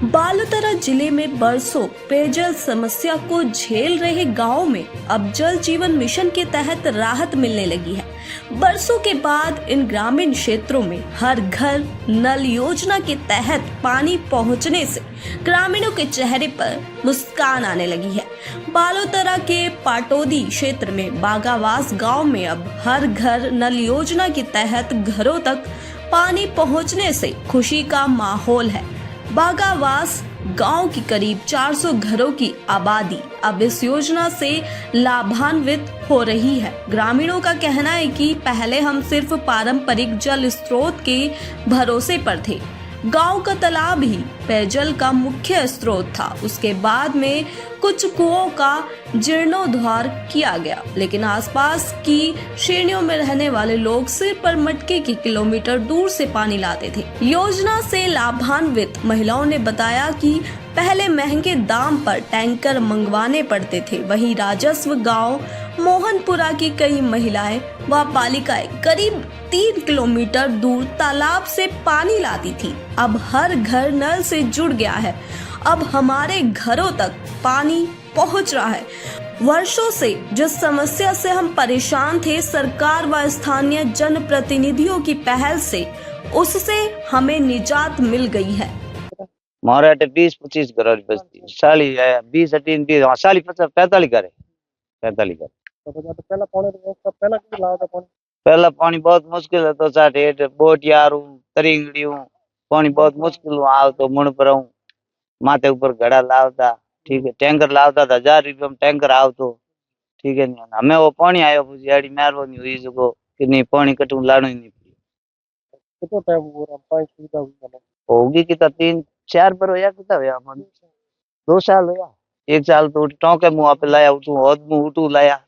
बालोतरा जिले में बरसों पेयजल समस्या को झेल रहे गांवों में अब जल जीवन मिशन के तहत राहत मिलने लगी है। बरसों के बाद इन ग्रामीण क्षेत्रों में हर घर नल योजना के तहत पानी पहुंचने से ग्रामीणों के चेहरे पर मुस्कान आने लगी है। बालोतरा के पाटोदी क्षेत्र में बागावास गांव में अब हर घर नल योजना के तहत घरों तक पानी पहुंचने से खुशी का माहौल है। बागावास गांव की करीब 400 घरों की आबादी अब इस योजना से लाभान्वित हो रही है। ग्रामीणों का कहना है कि पहले हम सिर्फ पारंपरिक जल स्रोत के भरोसे पर थे। गांव का तालाब ही पेयजल का मुख्य स्रोत था। उसके बाद में कुछ कुओं का जीर्णोद्धार किया गया, लेकिन आसपास की श्रेणियों में रहने वाले लोग सिर पर मटके के किलोमीटर दूर से पानी लाते थे। योजना से लाभान्वित महिलाओं ने बताया कि पहले महंगे दाम पर टैंकर मंगवाने पड़ते थे। वहीं राजस्व गांव मोहनपुरा की कई महिलाएं व बालिकाएं करीब 3 किलोमीटर दूर तालाब से पानी लाती थी। अब हर घर नल से जुड़ गया है। अब हमारे घरों तक पानी पहुंच रहा है। वर्षों से जिस समस्या से हम परेशान थे, सरकार व स्थानीय जनप्रतिनिधियों की पहल से उससे हमें निजात मिल गई है। हमारे 20-25 घर की बस्ती साली है 20 18 20 साली 50 45 घर है 45 घर। पहला पानी बहुत मुश्किल है तो साठ हेठ बोटियारू तरिंगड़ियों पानी बहुत मुश्किल आव तो मुड़ पर माथे ऊपर घड़ा लावता। ठीक है, टैंकर लावता था 1000 रुपये में टैंकर आव तो ठीक है। नहीं हमें वो पानी आयो पुजाड़ी मेहरबानी हुई जो कि नहीं पानी कटू लाणो ही नहीं कितना टाइम हो रहा पानी सुविधा हुई है होगी कि 3-4 पर होया कितना होया मन 2 साल होया 1 साल तो टोंके मुँह पे लाया उठू होद मुँह उठू लाया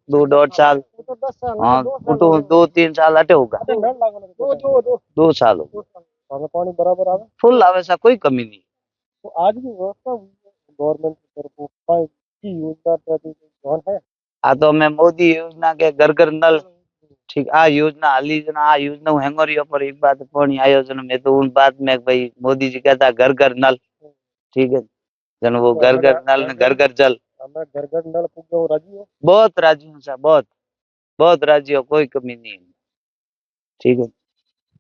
2-2.5 साल। तो 10 साल हाँ उठू 2-3 साल अटे होगा 2 साल हो हमें पानी बराबर आवे फुल आवे सा कोई कमी नहीं। तो आज भी व्यवस्था हुई है गवर्नमेंट की तरफ से पानी की योजना प्रति ध्यान है। आ तो मैं मोदी योजना के घर घर नल ठीक आ योजना हाली जना आ योजना हेंगोरियो पर एक बात पानी आयोजन में तो उन बात में भाई मोदी जी कहता घर घर नल ठीक है जन वो घर घर नल घर घर जल हमें घर घर नल पुगो राजी हो बहुत राजी हूँ साहब बहुत राजी हो कोई कमी नहीं है। ठीक है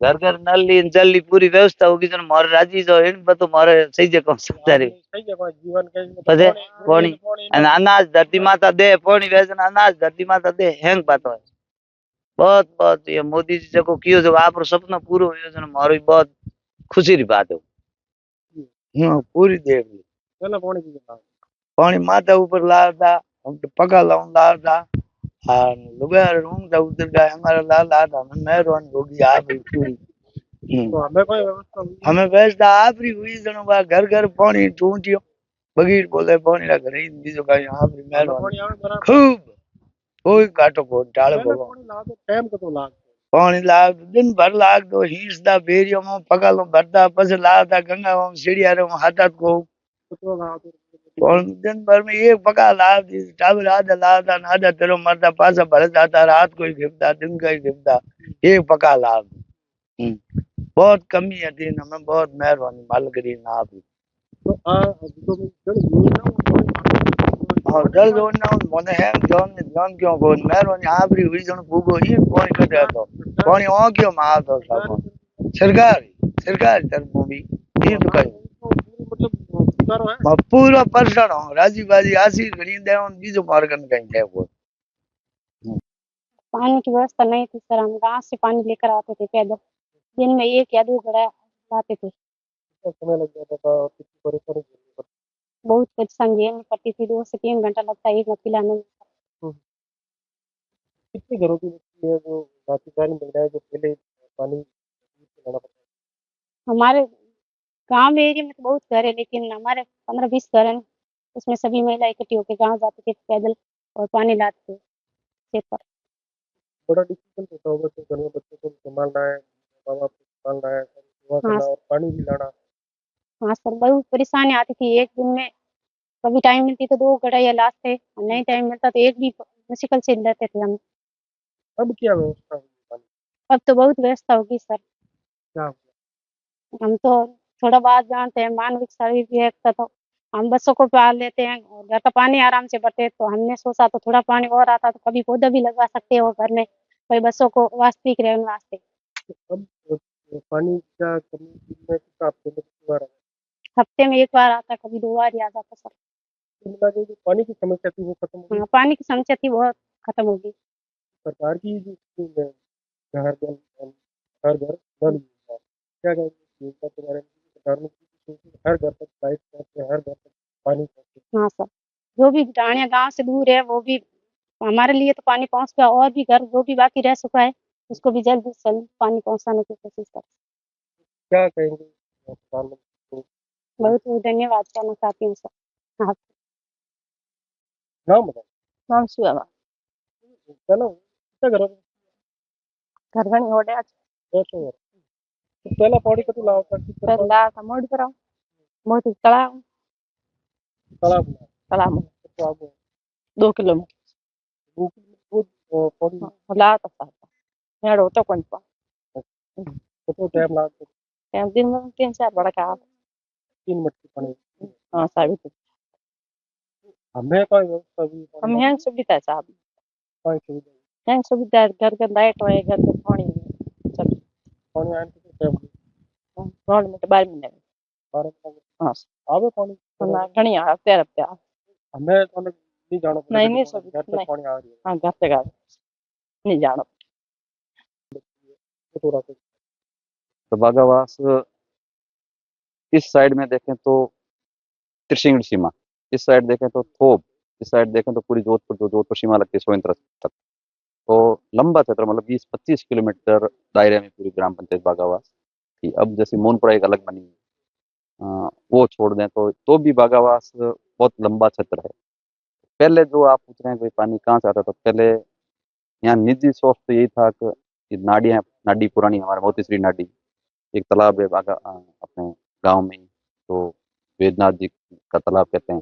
घर घर नल ली जल ली पूरी व्यवस्था होगी जन मारे राजी जो इन बतो मारे सही जगह समझा रही सही जगह जीवन के पछे पानी अन अनाज धरती माता दे पानी वेजन अनाज धरती माता दे हैंग बात है। बहुत बहुत ये मोदी जी को कियो जो आप सपना पूरा हो जन मारो बहुत खुशी री बात है। पूरी देख ली पहले पानी की जगह पानी माथा ऊपर लाता हम तो पका लाऊं लाता और लुगा रूम का उधर का हमारा लाता हमें मेहरबानी होगी आप पूरी। तो हमें कोई व्यवस्था हुई हमें व्यवस्था आपरी हुई जनो बा घर घर पानी टूटियो बगीर बोले पानी ला घर बीजो का आपरी मेहरबानी पानी आवे बराबर खूब कोई काटो को डाल पहले को पानी ला तो टाइम को तो लाग पानी लाग दिन भर लाग दो हीसदा बेरियो में पका लो भरता पस लाता गंगा में सीढ़िया रे हाथा को तो ला और दिन भर में एक पका ला दी टावर आधा लाता आधा तेरो मरता पासा भर जाता रात को ही गिरता दिन का ही गिरता एक पका ला बहुत कमी है दिन हमें बहुत मेहरबानी मालगरी ना आप तो आ तो जल योजना और जल जोड़ना मने है जान क्यों को मेहरबानी आपरी हुई जन भूगो ये पानी कटे तो पानी ओ क्यों मार दो सब सरकार तरफ भी ये तो कहीं मतलब सुधारो है पूरा परसण हो राजी बाजी आशीष घड़ी दे बीजो मार्गन कहीं है वो पानी की व्यवस्था नहीं थी सर। हम गांव से पानी लेकर आते थे पैदल। दिन में 1 या 2 घड़ा लाते थे। समय लग जाता था और कितनी परेशानी झेलनी पड़ती बहुत परेशानी झेलनी पड़ती थी। 2 से 3 घंटा लगता है एक में पिलाने में। थी। कितनी घरों की बस्ती है जो जातिदारी महिलाएं जो पहले पानी दूर से लाना पड़ता हमारे गांव एरिया में तो बहुत घर है, लेकिन हमारे 15-20 घर हैं। उसमें सभी महिला इकट्ठी होकर गांव जाते थे पैदल और पानी लाते थे खेत पर। बड़ा डिफिकल्ट होता होगा तो घर में बच्चों को भी संभालना है माँ बाप को संभालना है सेवा हाँ करना और पानी भी लाना हाँ सर, बहुत परेशानी आती थी। एक दिन में कभी टाइम मिलती तो 2 घड़ा या लाते, और नहीं टाइम मिलता तो एक भी मुश्किल से लेते थे हम। अब क्या व्यवस्था हुई पानी अब तो बहुत व्यवस्था होगी सर। क्या हुआ हम तो थोड़ा बहुत जानते हैं, मानविक शरीर भी है तो हम बच्चों को पाल लेते हैं और घर का पानी आराम से बटे, तो हमने सोचा तो थोड़ा पानी और आता तो कभी पौधा भी लगवा सकते हो घर में, कोई बच्चों को वास्तविक रहने वास्ते। अब पानी का कमी में कितना हफ्ते में कितनी बार आता है? हफ्ते में 1 बार आता, कभी 2 बार ही आ जाता सर। कुल मिला के जो पानी की समस्या थी वो खत्म हो गई। हाँ, पानी की समस्या थी बहुत खत्म हो गई। सरकार की जो स्कीम है घर जल हर घर नल योजना, क्या कहेंगे इस योजना के बारे में? सरकार ने की सोची हर घर तक लाइट पहुंचे, हर घर तक पानी पहुंचे। हाँ सर, जो भी डाणिया गाँव से दूर है वो भी हमारे लिए तो पानी पहुँच गया, और भी घर जो भी बाकी रह चुका है उसको भी जल्द से जल्द पानी पहुँचाने की कोशिश करें। क्या कहेंगे प्रधानमंत्री को? बहुत बहुत धन्यवाद करना चाहती हूँ सर। हाँ, नाम बताओ। नाम सुहा चलो कितना घर घर घणी ओडे कैसे घर तो पहला पौड़ी कतु लाओ था कितना पहला था मोड़ पर मोटी तालाब तालाब में तालाब तो आगो 2 किलोमीटर वो पौड़ी ला था मेड़ होता कौन पा कतो टाइम लागतो? दिन में 3-4 बड़ा का 3 मटकी पानी। हाँ साबित हमें कोई व्यवस्था भी हम हैं सुविधा साहब कोई सुविधा हैं सुविधा घर घर लाइट होए घर घर पानी सब पानी आने के टाइम गवर्नमेंट 12 महीने 12 महीने हाँ आवे पानी ना घणी हफ्ते हफ्ते हमें तो नहीं जानो पड़े नहीं नहीं घर सब तक नहीं पानी आ रही है हाँ घर से घर नहीं जानो तो रात तो बागावास इस साइड में देखें तो त्रिशिंगड़ सीमा, इस साइड देखें तो थोप, इस साइड देखें तो पूरी जोधपुर, जो जोधपुर सीमा लगती है सोयंत्र तक। तो लंबा क्षेत्र मतलब 20-25 किलोमीटर दायरे में पूरी ग्राम पंचायत बागावास थी। अब जैसे मोनपुरा एक अलग बनी है, वो छोड़ दें तो भी बागावास बहुत लंबा क्षेत्र है। पहले जो आप पूछ रहे हैं कोई पानी कहाँ से आता था, पहले यहाँ निजी सोर्स तो यही था कि नाडियाँ, नाडी पुरानी हमारे मोतीश्री नाडी, एक तालाब है अपने गांव में ही, तो वेदनाथ जी का तालाब कहते हैं।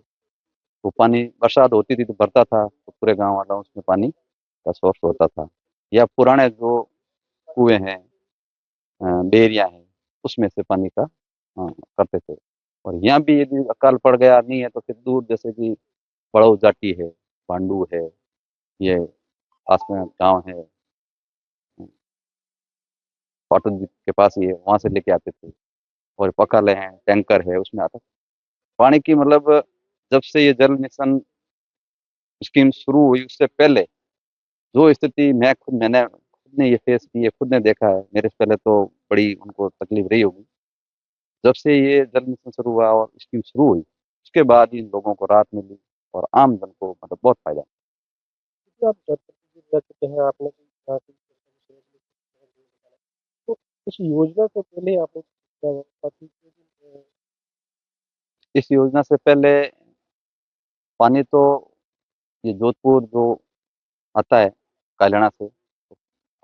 वो पानी बरसात होती थी तो भरता था, तो पूरे गांव वाला उसमें पानी का सोर्स होता था। या पुराने जो कुएं हैं, बेरिया हैं, उसमें से पानी का करते थे। और यहाँ भी यदि अकाल पड़ गया नहीं है तो फिर दूर, जैसे कि बड़ऊ जाटी है, भांडू है, ये पास में गांव है, पाटन जी के पास ही है, वहां से लेके आते थे। और पकाले हैं, टैंकर है, उसमें आता पानी की। मतलब जब से ये जल मिशन स्कीम शुरू हुई उससे पहले जो स्थिति मैंने खुद ने ये फेस की है, खुद ने देखा है, मेरे से पहले तो बड़ी उनको तकलीफ रही होगी। जब से ये जल मिशन शुरू हुआ और स्कीम शुरू हुई उसके बाद ही इन लोगों को राहत मिली और आम जन को मतलब बहुत फायदा। आप घर रह चुके हैं आपने यहाँ की तो इस योजना से पहले आपने क्या व्यवस्था थी? इस योजना से पहले पानी तो ये जोधपुर जो आता है कायलाना से,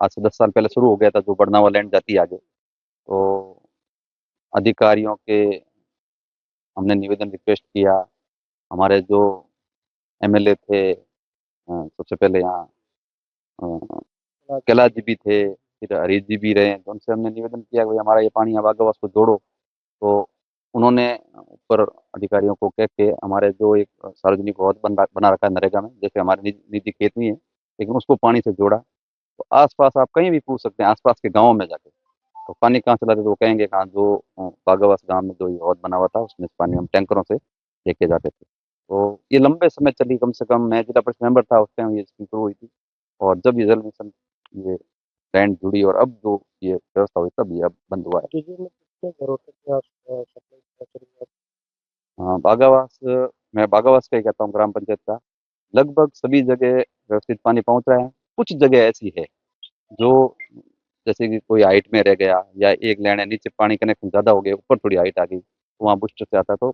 आज से 10 साल पहले शुरू हो गया था, जो बड़नावा लैंड जाती है आगे। तो अधिकारियों के हमने निवेदन रिक्वेस्ट किया, हमारे जो एमएलए थे, सबसे पहले यहाँ कैलाश जी भी थे, फिर हरीश जी भी रहे, तो उनसे हमने निवेदन किया कि भाई हमारा ये पानी बागावास को जोड़ो। तो उन्होंने ऊपर अधिकारियों को कह के हमारे जो एक सार्वजनिक हौद बना रखा है नरेगा में, जैसे हमारे निजी खेत में है, लेकिन उसको पानी से जोड़ा। तो आसपास आप कहीं भी पूछ सकते हैं, आसपास के गाँव में जाके तो पानी कहाँ से लाते, तो वो कहेंगे कहाँ जो बागावास गाँव में जो ये हौद बना हुआ था उसमें से पानी हम टैंकरों से लेके जाते थे। तो ये लंबे समय चली, कम से कम मैं जिला परिषद मेंबर था उस टाइम ये स्कीम शुरू हुई थी। और जब ये जल मिशन ये लैंड जुड़ी और अब जो ये व्यवस्था हुई तब ये अब बंद हुआ है। डीजे में कितने घरों तक आप सप्लाई कर हाँ, बागावास, मैं बागावास का ही कहता हूँ, ग्राम पंचायत का लगभग सभी जगह व्यवस्थित पानी पहुंच रहा है। कुछ जगह ऐसी है जो जैसे कि कोई हाइट में रह गया, या एक लैंड है नीचे पानी कनेक्शन ज़्यादा हो गया, ऊपर थोड़ी हाइट आ गई तो वहाँ बूस्टर से आता है, तो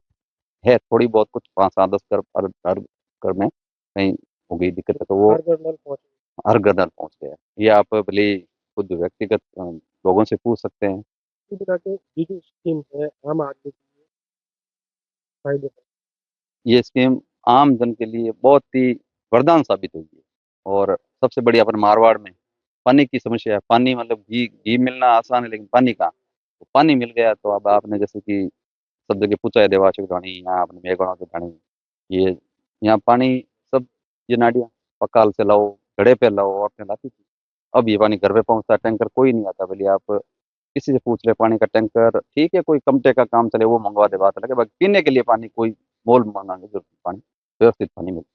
है थोड़ी बहुत, कुछ 5-7-10 घर हर घर में कहीं हो गई दिक्कत है, तो वो हर घर नल पहुंचे? हर घर तक पहुँच गया। ये आप भले ही खुद व्यक्तिगत लोगों से पूछ सकते हैं। इसी तरह के ये जो स्कीम है आम आदमी के लिए फायदे ये स्कीम आम जन के लिए बहुत ही वरदान साबित हुई है। और सबसे बड़ी अपन मारवाड़ में पानी की समस्या है, पानी मतलब घी घी मिलना आसान है लेकिन पानी कहाँ। तो पानी मिल गया तो अब आपने जैसे कि सब जगह पूछा है देवाश की ढाणी, यहाँ आपने मेघवाणों की ढाणी, ये यहाँ पानी सब ये नालियाँ पकाल से लाओ, घड़े पे लाओ, औरतें लाती थी। अब ये पानी घर पे पहुँचता है, टैंकर कोई नहीं आता। भले आप किसी से पूछ ले पानी का टैंकर, ठीक है कोई कमटे का काम चले वो मंगवा दे, बात अलग है, बाकी पीने के लिए पानी कोई मोल मांगने की जरूरत नहीं, पानी व्यवस्थित पानी मिलता है।